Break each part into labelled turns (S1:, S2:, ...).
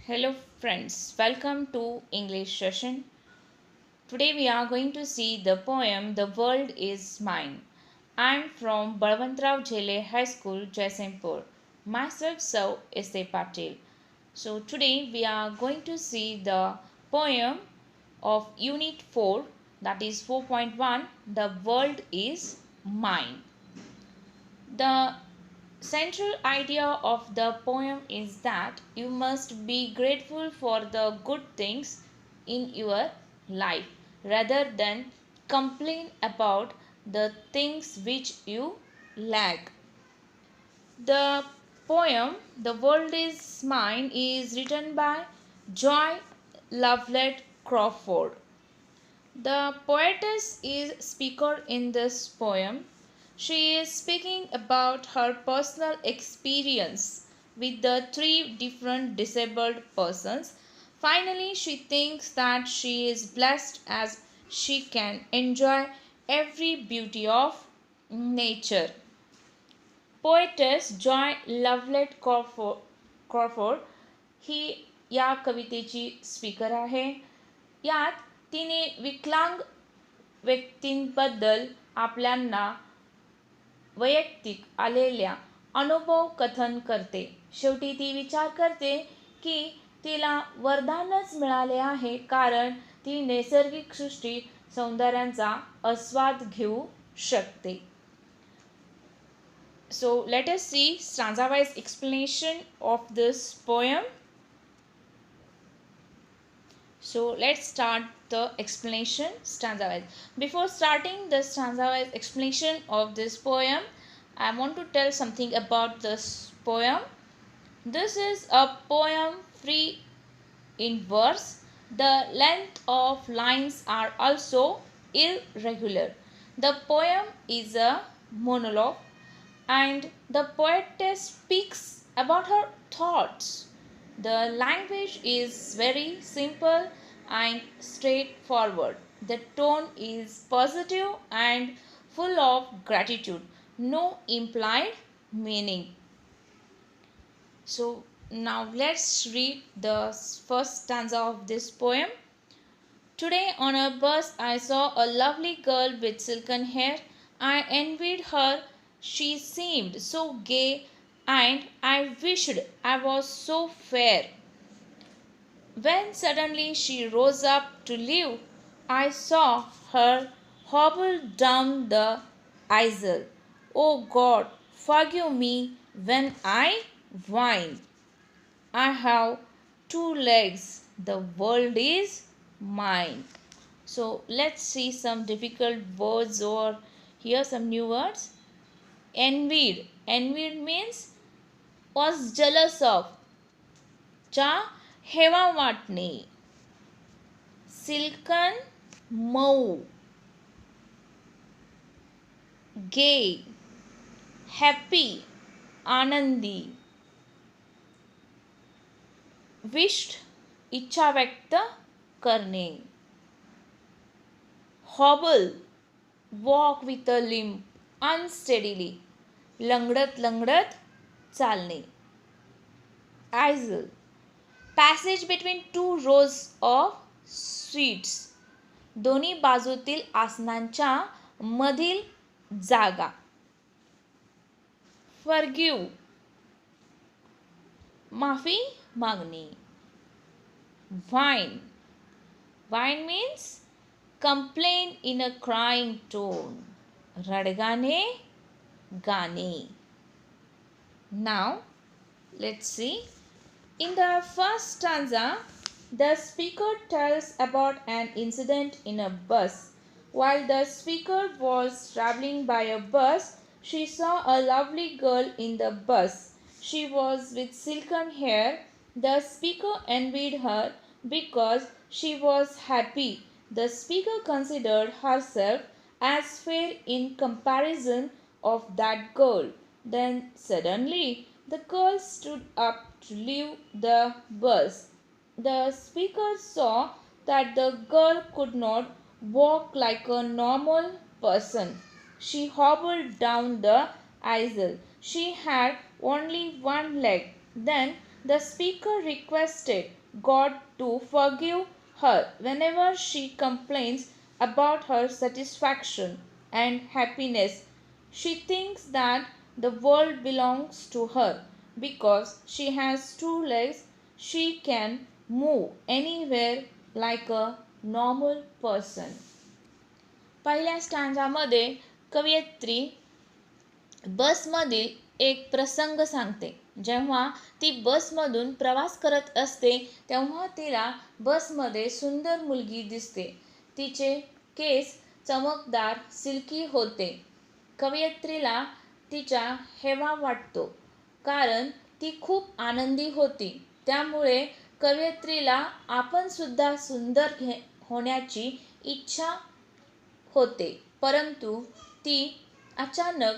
S1: Hello friends, welcome to English session. Today we are going to see the poem The World is Mine. I am from Balwantrao Jhele High School, Jaisingpur. Myself Sou.S.A.Patil. So today we are going to see the poem of Unit 4, that is 4.1, The World is Mine. The central idea of the poem is that you must be grateful for the good things in your life rather than complain about the things which you lack. The poem The World is Mine is written by Joy Lovelet Crawford. The poetess is speaker in this poem. She is speaking about her personal experience with the three different disabled persons. Finally, she thinks that she is blessed as she can enjoy every beauty of nature. Poetess Joy Lovelet Crawford ही या कवितेची speaker आहे. यात तिने विकलांग व्यक्तींबद्दल आपल्यांना वैयक्तिक आलेल्या अनुभव कथन करते. शेवटी ती विचार करते की तिला वरदानच मिळाले आहे कारण ती नैसर्गिक सृष्टी सौंदर्यांचा आस्वाद घेऊ शकते. So let us see stanza-wise explanation of this poem. So let's start the explanation stanza-wise. Before starting the stanza-wise explanation of this poem, I want to tell something about this poem. This is a poem free in verse. The length of lines are also irregular. The poem is a monologue and the poetess speaks about her thoughts. The language is very simple and straightforward. The tone is positive and full of gratitude. No implied meaning. So now let's read the first stanza of this poem. Today on a bus I saw a lovely girl with silken hair. I envied her. She seemed so gay and I wished I was so fair. When suddenly she rose up to leave, I saw her hobble down the aisle. Oh God, forgive me when I whine. I have two legs. The world is mine. So let's see some difficult words or here some new words. Envied. Envied means was jealous of. चा हेवा वाटणे. Silken Mau. Gay. Happy Anandi. Wished इच्छा व्यक्त करणे. Hobble walk with a limp unsteadily. लंगडत लंगडत चालणे. Aisle passage between two rows of seats. दोन्ही बाजूतील आसनांच्या मधील जागा. Forgive माफी मागणे. Whine. Whine means complain in a crying tone. रडगाणे गाणे. Now let's see. In the first stanza, the speaker tells about an incident in a bus. While the speaker was traveling by a bus, she saw a lovely girl in the bus. She was with silken hair. The speaker envied her because she was happy. The speaker considered herself as fair in comparison of that girl. Then suddenly the girl stood up to leave the bus. The speaker saw that the girl could not walk like a normal person. She hobbled down the aisle. She had only one leg. Then The speaker requested God to forgive her whenever she complains about her satisfaction and happiness. She thinks that the world belongs to her because she has two legs. She can move anywhere like a normal person. पहिल्या स्टँजामध्ये कवयित्री बसमधील एक प्रसंग सांगते. जेव्हा ती बसमधून प्रवास करत असते तेव्हा तिला बसमध्ये सुंदर मुलगी दिसते. तिचे केस चमकदार सिल्की होते. कवयित्रीला तिचा हेवा वाटतो कारण ती खूप आनंदी होती. त्यामुळे कवयित्रीला आपण सुद्धा सुंदर होण्याची इच्छा होते. परंतु ती अचानक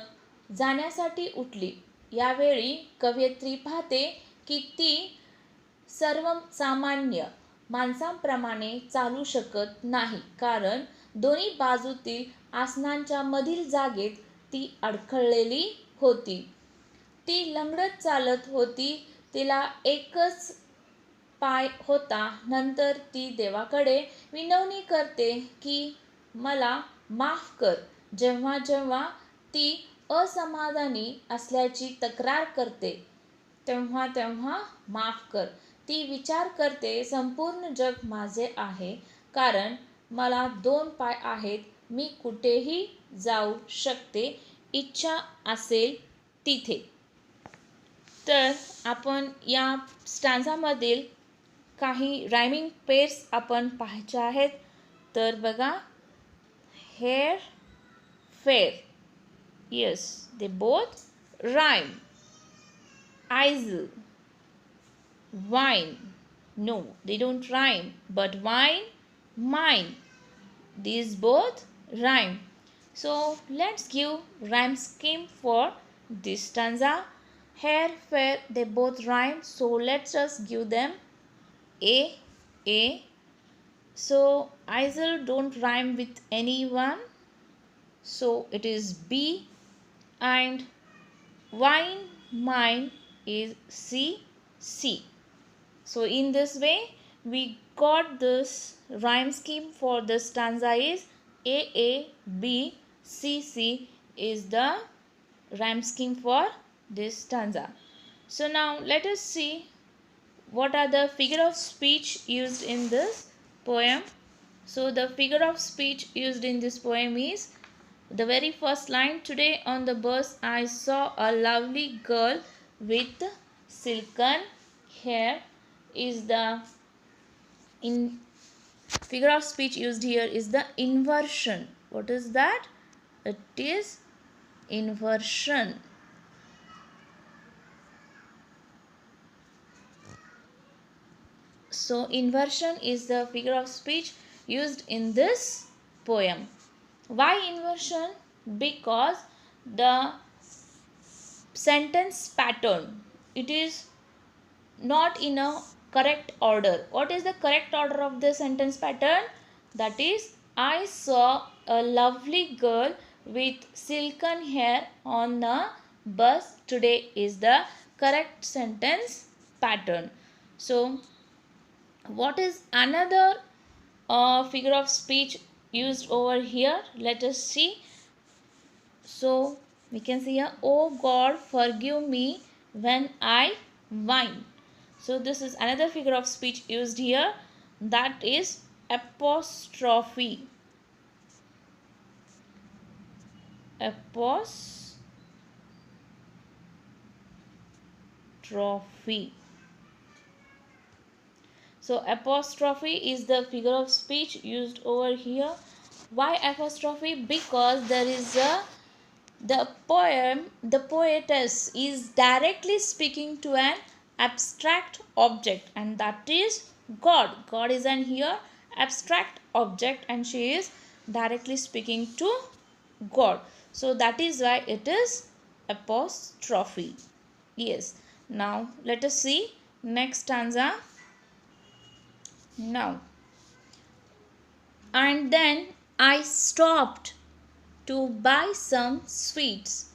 S1: जाण्यासाठी उठली. यावेळी कवयित्री पाहते की ती सर्वसामान्य माणसांप्रमाणे चालू शकत नाही कारण दोन्ही बाजूतील आसनांच्या मधील जागेत ती अडखळलेली होती. ती लंगडत चालत होती. तिला एकच पाय होता. नंतर ती देवाकडे विनवणी करते की मला माफ कर. जेव्हा जेव्हा ती असमाधानी असल्याची तक्रार करते तेव्हा तेव्हा माफ कर. ती विचार करते संपूर्ण जग माझे आहे कारण मला दोन पाय आहेत. मी कुठेही जाऊ शकते इच्छा असेल तिथे. तर आपण या स्टँझामधील काही रायमिंग पेअर्स आपण पाहायचे आहेत. तर बघा, hair fair, yes, they both rhyme. Eisel, wine, no, they don't rhyme, but wine, mine, these both rhyme. So let's give rhyme scheme for this stanza. Hair, fair, they both rhyme, so let's just give them a. So Eisel don't rhyme with anyone, so it is B. And wine, mine is C. So in this way we got this rhyme scheme for the stanza is A, B, C is the rhyme scheme for this stanza. So now let us see what are the figure of speech used in this poem. So the figure of speech used in this poem is the very first line. Today on the bus I saw a lovely girl with silken hair is the figure of speech used here is the inversion. What is that? It is inversion. So inversion is the figure of speech used in this poem. Why inversion? Because the sentence pattern, it is not in a correct order. What is the correct order of the sentence pattern? That is, I saw a lovely girl with silken hair on the bus today is the correct sentence pattern. So what is another figure of speech used over here? Let us see. So we can see here, oh God, forgive me when I whine. So this is another figure of speech used here, that is apostrophe. Apostrophe. So apostrophe is the figure of speech used over here. Why apostrophe? Because there is the poetess is directly speaking to an abstract object, and that is God. God is an here abstract object and she is directly speaking to God. So that is why it is apostrophe. Yes. Now let us see next stanza. Now, and then I stopped to buy some sweets.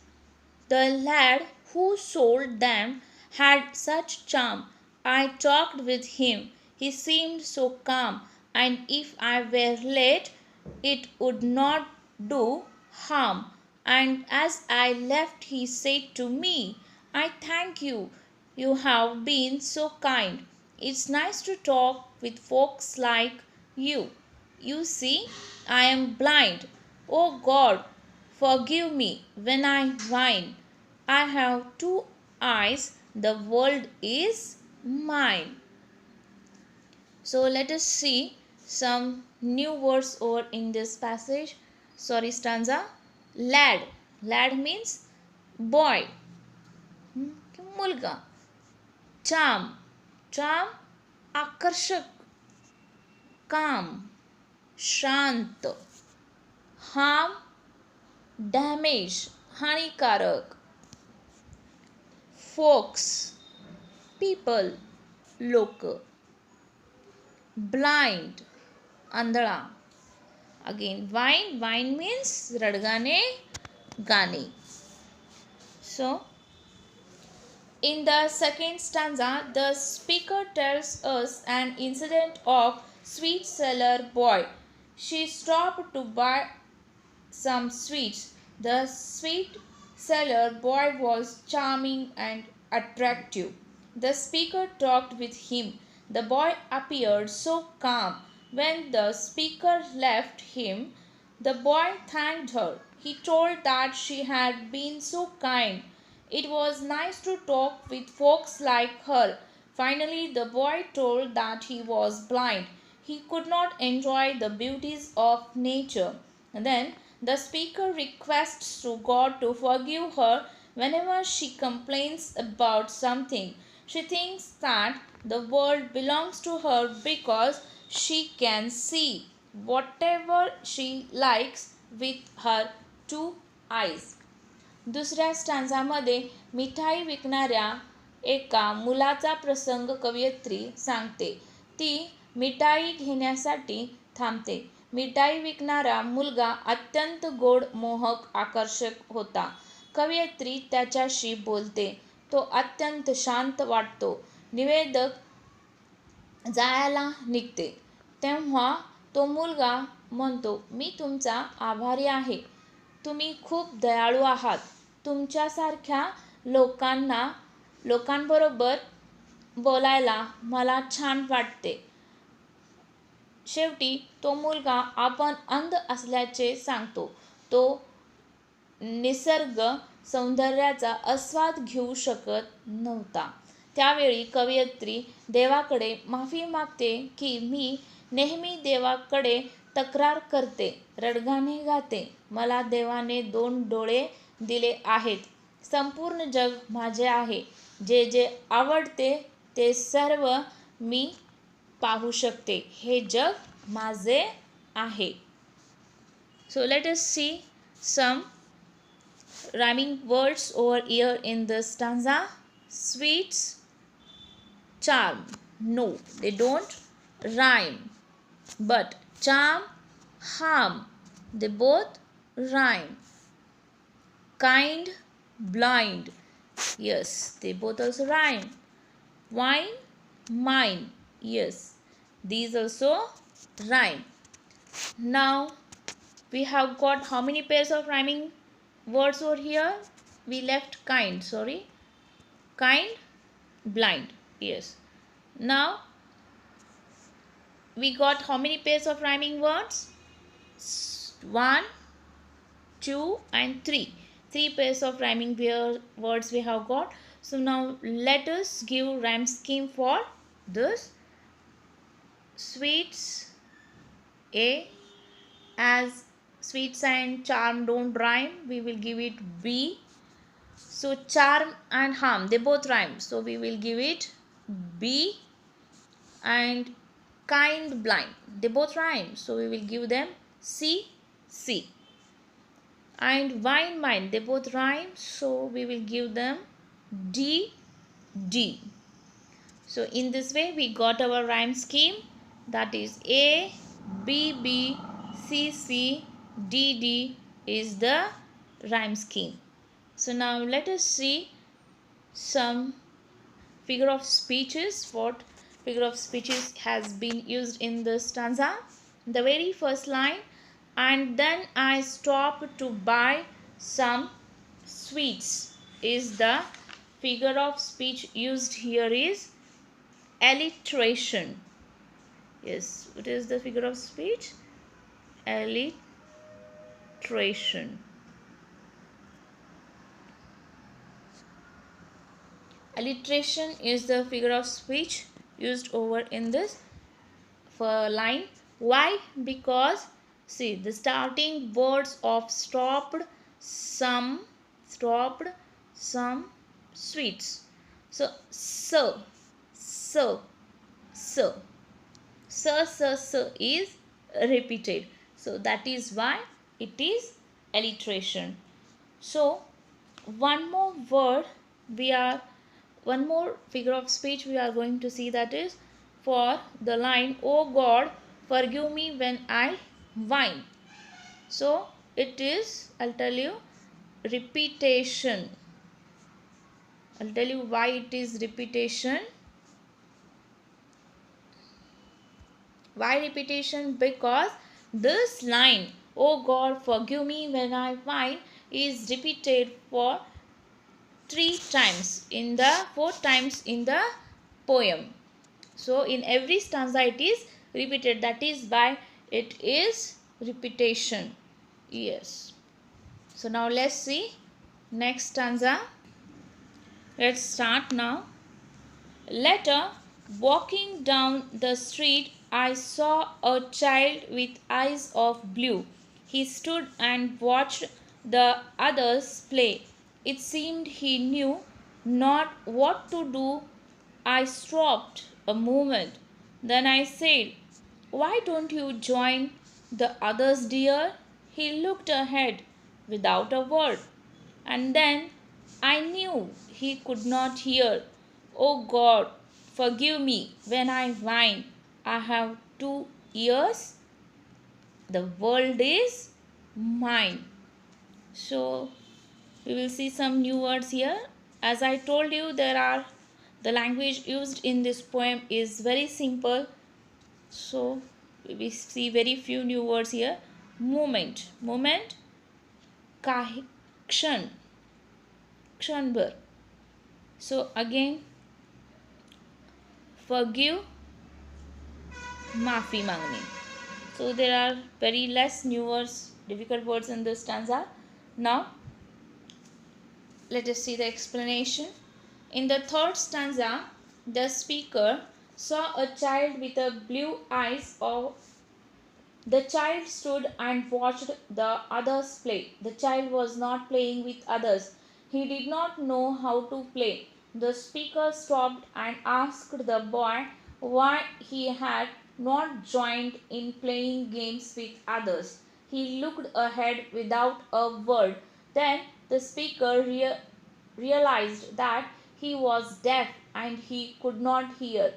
S1: The lad who sold them had such charm. I talked with him. He seemed so calm, and if I were late, it would not do harm. And as I left, he said to me, I thank you. You have been so kind. It's nice to talk with folks like you. You see, I am blind. Oh God, forgive me when I whine. I have two eyes. The world is mine. So let us see some new words over in this passage. Sorry, stanza. Lad. Lad means boy. मुलगा. Charm. Charm आकर्षक. Calm. शांत. Harm damage हानिकारक. Folks people लोक. Blind आंधळा. Again whine. Whine means रडगाणे गाणे. So in the second stanza, the speaker tells us an incident of sweet seller boy. She stopped to buy some sweets. The sweet seller boy was charming and attractive. The speaker talked with him. The boy appeared so calm. When the speaker left him, the boy thanked her. He told that she had been so kind. It was nice to talk with folks like her. Finally, the boy told that he was blind. He could not enjoy the beauties of nature. Then the speaker requests to God to forgive her whenever she complains about something. She thinks that the world belongs to her because she can see whatever she likes with her two eyes. दुसऱ्या स्टॅन्झामध्ये मिठाई विकणाऱ्या एका मुलाचा प्रसंग कवयित्री सांगते. ती मिठाई घेण्यासाठी थांबते. मिठाई विकणारा मुलगा अत्यंत गोड, मोहक, आकर्षक होता. कवयित्री त्याच्याशी बोलते. तो अत्यंत शांत वाटतो. निवेदक जायला निघते. तेव्हा तो मुलगा म्हणतो, मी तुमचा आभारी आहे. तुम्ही खूप दयाळू आहात. तुमच्यासारख्या लोकांबरोबर बोलायला मला छान वाटते. शेवटी तो मुलगा आपण अंध असल्याचे सांगतो. तो निसर्ग सौंदर्याचा आस्वाद घेऊ शकत नव्हता. त्यावेळी कवयित्री देवाकडे माफी मागते की मी नेहमी देवाकडे तक्रार करते, रडगाणे गाते. मला देवाने 2 डोळे दिले आहेत. संपूर्ण जग माझे आहे. जे जे आवडते ते सर्व मी पाहू शकते. हे जग माझे आहे. So let us see some rhyming words over here in the stanza. Sweets, charm. No, they don't rhyme. But charm, harm, they both rhyme. Kind, blind. Yes, they both also rhyme. Wine, mine. Yes, these also rhyme. Now we have got how many pairs of rhyming words over here? We left kind, sorry. Kind, blind. Yes. Now we got how many pairs of rhyming words? 1, 2 and 3. 3 pairs of rhyming words we have got. So now let us give rhyme scheme for this. Sweets, A. As sweets and charm don't rhyme, we will give it B. So charm and harm, they both rhyme, so we will give it B. And kind, blind, they both rhyme, so we will give them C. And wine, mine, they both rhyme, so we will give them D. So in this way we got our rhyme scheme, that is A, B, C, D is the rhyme scheme. So now let us see some figure of speeches. What figure of speeches has been used in the stanza? The very first line, and then I stopped to buy some sweets, is the figure of speech used here is alliteration. Yes, what is the figure of speech? Alliteration. Alliteration is the figure of speech used over in this line. Why? Because see the starting words of some sweets. So so so is repeated. So that is why it is alliteration. So one more word we are one more figure of speech we are going to see, that is for the line, oh God forgive me when I whine. So it is, I'll tell you, repetition. I'll tell you why it is repetition. Why repetition? Because this line, oh God forgive me when I whine, is repeated for 4 times in the poem. So in every stanza it is repeated. That is why it is repetition. Yes. So now let's see next stanza. Let's start now. Later, walking down the street, I saw a child with eyes of blue. He stood and watched the others play. It seemed he knew not what to do. I stopped a moment. Then I said, why don't you join the others, dear? He looked ahead without a word. And then I knew he could not hear. Oh God, forgive me when I whine. I have 2 ears. The world is mine. So we will see some new words here. As I told you, the language used in this poem is very simple. So we see very few new words here. Moment, काही क्षण, क्षणभर. So again, forgive, माफी मांगने. So there are very less new words, difficult words in this stanza. Now let us see the explanation. In the third stanza, the speaker saw a child with a blue eyes. The child stood and watched the others play. The child was not playing with others. He did not know how to play. The speaker stopped and asked the boy why he had not joined in playing games with others. He looked ahead without a word. Then the speaker realized that he was deaf and he could not hear.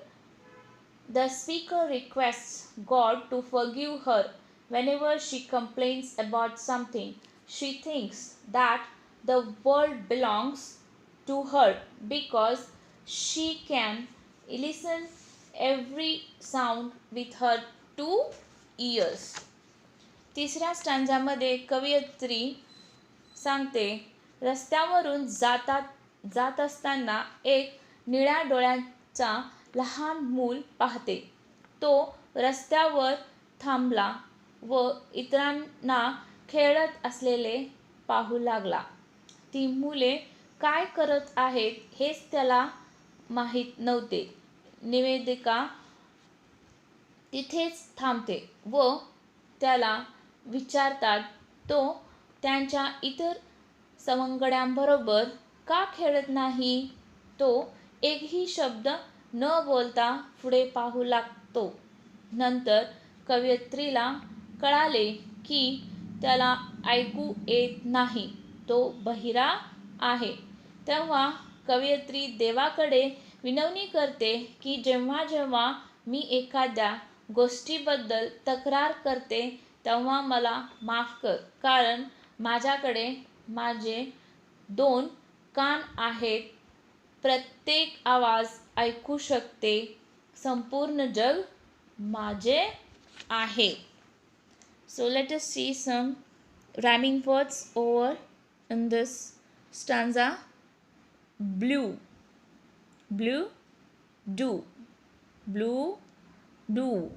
S1: The speaker requests God to forgive her whenever she complains about something. She thinks that the world belongs to her because she can listen every sound with her 2 ears. तिसऱ्या स्टँजामध्ये कवयित्री सांगते, रस्त्यावरून जात असताना एक निळ्या डोळ्यांचा लहान मूल पाहते. तो रस्त्यावर थांबला व इतरांना खेळत असलेले पाहू लागला. ती मुले काय करत आहेत हेच त्याला माहीत नव्हते. निवेदिका तिथेच थांबते व त्याला विचारतात, तो त्यांच्या इतर सवंगड्यांबरोबर का खेळत नाही? तो एकही शब्द न बोलता पुढे पाहू लागतो. नंतर कवयित्रीला कळाले की त्याला ऐकू येत नाही, तो बहिरा आहे. तेव्हा कवयित्री देवाकडे विनवणी करते की जेव्हा जेव्हा मी एखाद्या गोष्टीबद्दल तक्रार करते तेव्हा मला माफ कर, कारण माझ्याकडे माझे 2 कान आहेत प्रत्येक आवाज ऐकू शकते. संपूर्ण जग माझे आहे. So let us see some rhyming words over in this stanza. Blue, blue, do, blue, do.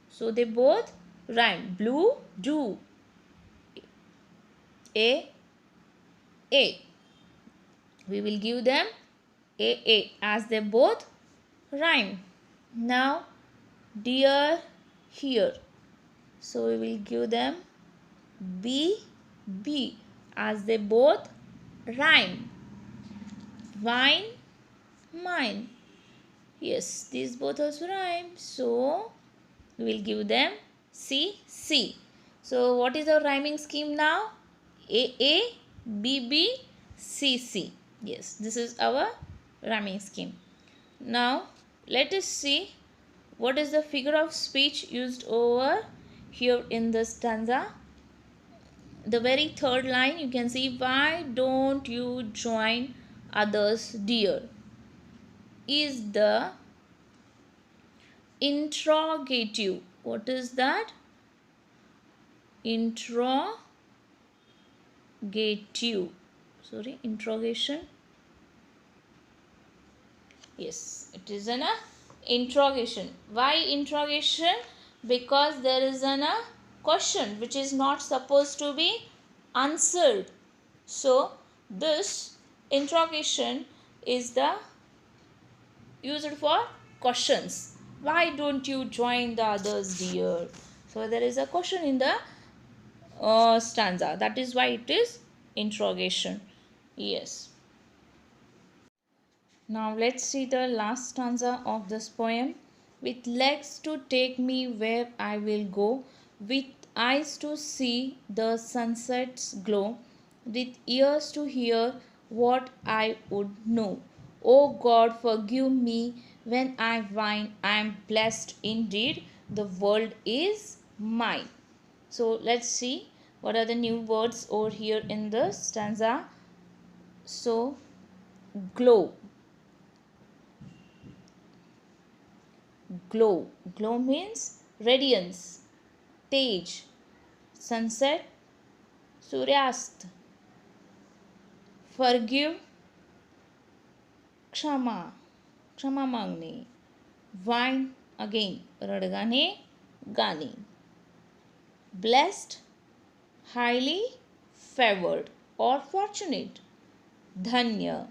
S1: So they both rhyme. Blue, do. A. We will give them A as they both rhyme. Now dear, here. So we will give them B as they both rhyme. Wine, mine. Yes, these both also rhyme. So we will give them C. So what is our rhyming scheme now? A, B, C. Yes, this is our rhyming scheme. Now let us see what is the figure of speech used over here in the stanza. The very third line you can see, why don't you join others, dear, is the interrogative. What is that? Interrogation. Yes, it is an interrogation. Why interrogation? Because there is a question which is not supposed to be answered. So this interrogation is the used for questions. Why don't you join the others, dear? So there is a question in the stanza. That is why it is interrogation. Yes. Now let's see the last stanza of this poem. With legs to take me where I will go, with eyes to see the sunset's glow, with ears to hear what I would know. O God, forgive me when I whine. I am blessed indeed. The world is mine. So let's see what are the new words over here in the stanza. So glow. Glow means radiance. Tej, sunset, Suryast. Forgive, क्षमा मांगणे. Wine, again रडगाणे, गाणे. Blessed, highly favored or fortunate. Dhanya.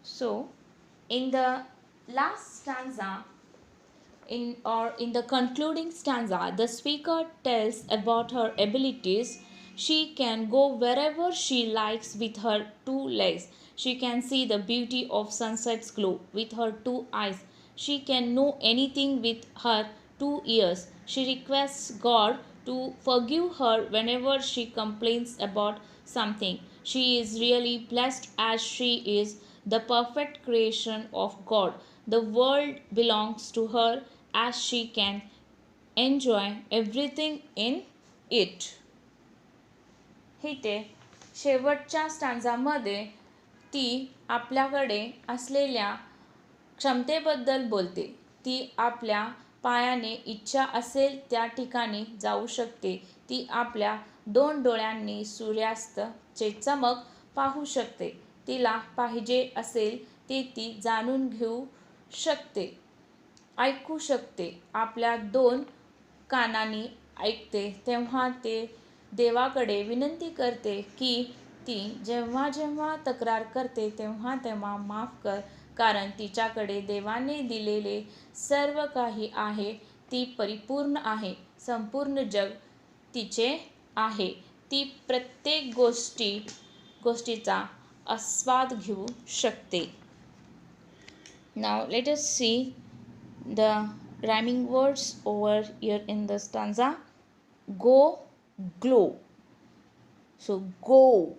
S1: So in the last stanza, in the concluding stanza, the speaker tells about her abilities. She can go wherever she likes with her two legs. She can see the beauty of sunset's glow with her two eyes. She can know anything with her two ears. She requests God to forgive her whenever she complains about something. She is really blessed as she is the perfect creation of God. The world belongs to her as she can enjoy everything in it. इथे शेवटच्या स्टँझामध्ये ती आपल्याकडे असलेल्या क्षमतेबद्दल बोलते. ती आपल्या पायाने इच्छा असेल त्या ठिकाणी जाऊ शकते. ती आपल्या दोन डोळ्यांनी सूर्यास्ताचे चमक पाहू शकते. तिला पाहिजे असेल ते ती जाणून घेऊ शकते, ऐकू शकते. आपल्या दोन कानांनी ऐकते तेव्हा ते देवाकडे विनंती करते की ती जेव्हा जेव्हा तक्रार करते तेव्हा तेव्हा माफ कर, कारण तिच्याकडे देवाने दिलेले सर्व काही आहे. ती परिपूर्ण आहे. संपूर्ण जग तिचे आहे. ती प्रत्येक गोष्टीचा आस्वाद घेऊ शकते. Now let us see the rhyming words over here in the stanza. Go, glow. So go,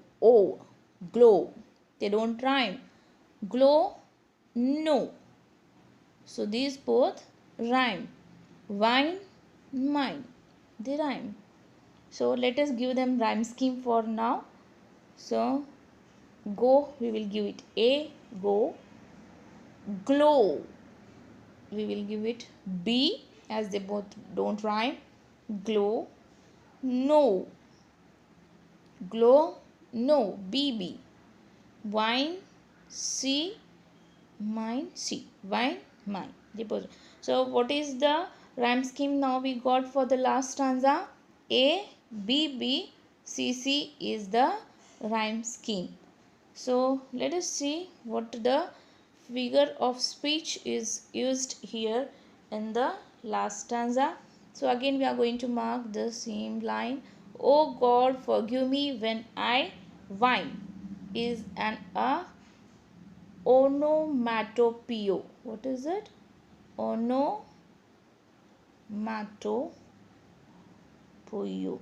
S1: glow. They don't rhyme. Glow, no. So these both rhyme. Wine, mine. They rhyme. So let us give them rhyme scheme for now. So go, we will give it A. Go. Glow. We will give it B as they both don't rhyme. Glow. No. Glow. No. BB. Wine. C. Mine. C. Wine. Mine. So what is the rhyme scheme now we got for the last stanza? A, B, B, C, C is the rhyme scheme. So let us see what the figure of speech is used here in the last stanza. So again we are going to mark the same line. Oh God, forgive me when I whine is an onomatopoeia. What is it? Onomatopoeia.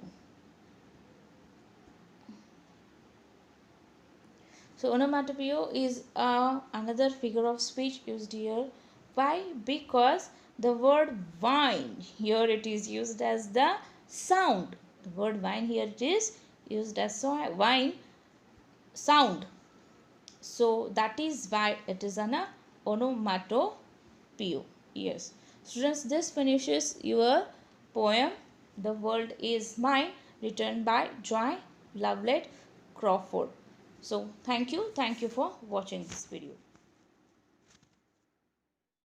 S1: So onomatopoeia is another figure of speech used here. Why? Because the word whine here it is used as the sound. The word whine here it is used as whine sound. So that is why it is an onomatopoeia. Yes. Students, this finishes your poem The World Is Mine, written by Joy Lovelet Crawford. So thank you for watching this video.